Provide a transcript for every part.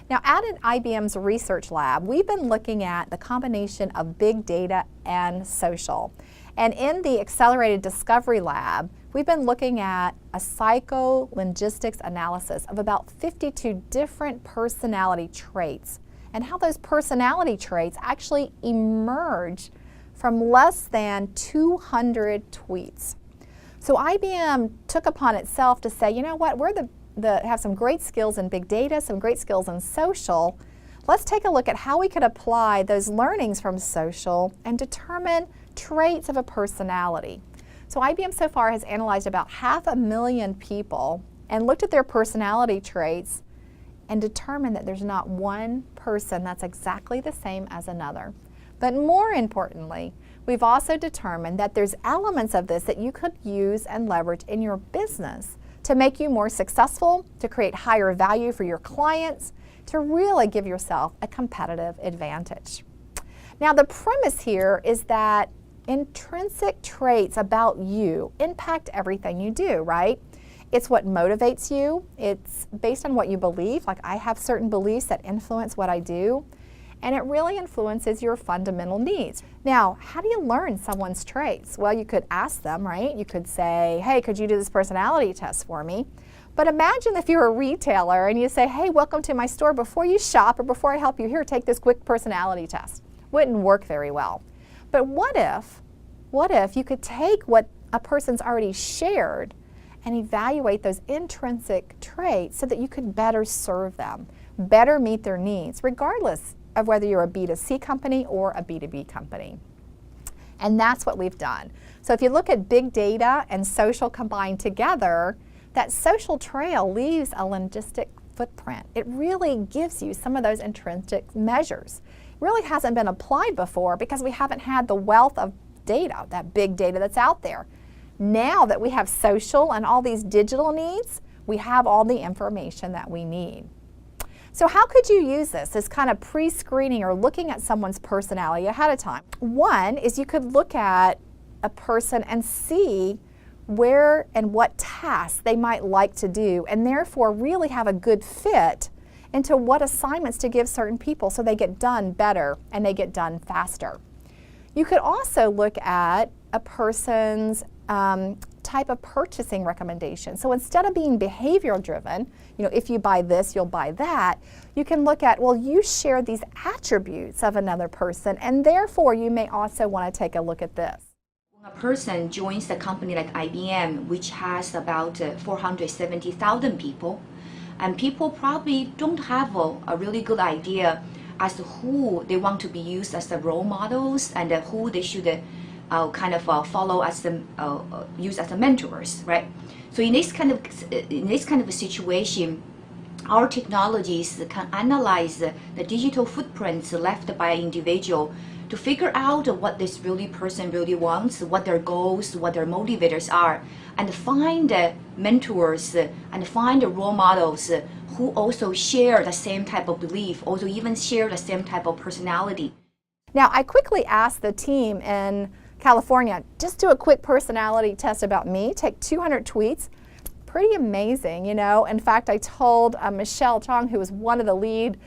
Now, at IBM's research lab, we've been looking at the combination of big data and social. And in the Accelerated Discovery Lab, we've been looking at a psycholinguistics analysis of about 52 different personality traits and how those personality traits actually emerge from less than 200 tweets. So IBM took upon itself to say, you know what, we're have some great skills in big data, some great skills in social. Let's take a look at how we could apply those learnings from social and determine traits of a personality. So IBM so far has analyzed about 500,000 people and looked at their personality traits and determined that there's not one person that's exactly the same as another. But more importantly, we've also determined that there's elements of this that you could use and leverage in your business to make you more successful, to create higher value for your clients, to really give yourself a competitive advantage. Now, the premise here is that intrinsic traits about you impact everything you do, right? It's what motivates you. It's based on what you believe. Like, I have certain beliefs that influence what I do, and it really influences your fundamental needs. Now, how do you learn someone's traits? Well, you could ask them, right? You could say, hey, could you do this personality test for me? But imagine if you're a retailer and you say, hey, welcome to my store. Before you shop or before I help you here, take this quick personality test. Wouldn't work very well. But what if you could take what a person's already shared and evaluate those intrinsic traits so that you could better serve them, better meet their needs, regardless of whether you're a B2C company or a B2B company. And that's what we've done. So if you look at big data and social combined together, that social trail leaves a linguistic footprint. It really gives you some of those intrinsic measures. It really hasn't been applied before because we haven't had the wealth of data, that big data that's out there. Now that we have social and all these digital needs, we have all the information that we need. So how could you use this as kind of pre-screening or looking at someone's personality ahead of time? One is you could look at a person and see where and what tasks they might like to do, and therefore really have a good fit into what assignments to give certain people so they get done better and they get done faster. You could also look at a person's type of purchasing recommendation. So instead of being behavioral driven, you know, if you buy this, you'll buy that, you can look at, well, you share these attributes of another person, and therefore you may also want to take a look at this. When a person joins a company like IBM, which has about 470,000 people, and people probably don't have a really good idea as to who they want to be used as the role models and who they should follow as the use as the mentors, right? So in this kind of a situation, our technologies can analyze the digital footprints left by an individual to figure out what this person really wants, what their goals, what their motivators are, and find mentors and find role models who also share the same type of belief, also even share the same type of personality. Now, I quickly asked the team in California, just do a quick personality test about me, take 200 tweets. Pretty amazing, you know. In fact, I told Michelle Chong, who was one of the lead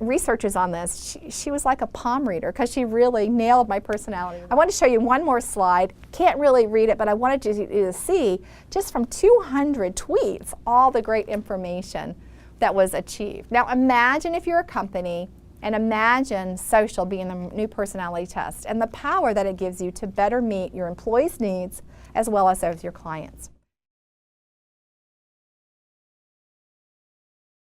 researchers on this, she was like a palm reader because she really nailed my personality. I want to show you one more slide. Can't really read it, but I wanted you to see, just from 200 tweets, all the great information that was achieved. Now imagine if you're a company, and imagine social being the new personality test and the power that it gives you to better meet your employees' needs as well as those of your clients.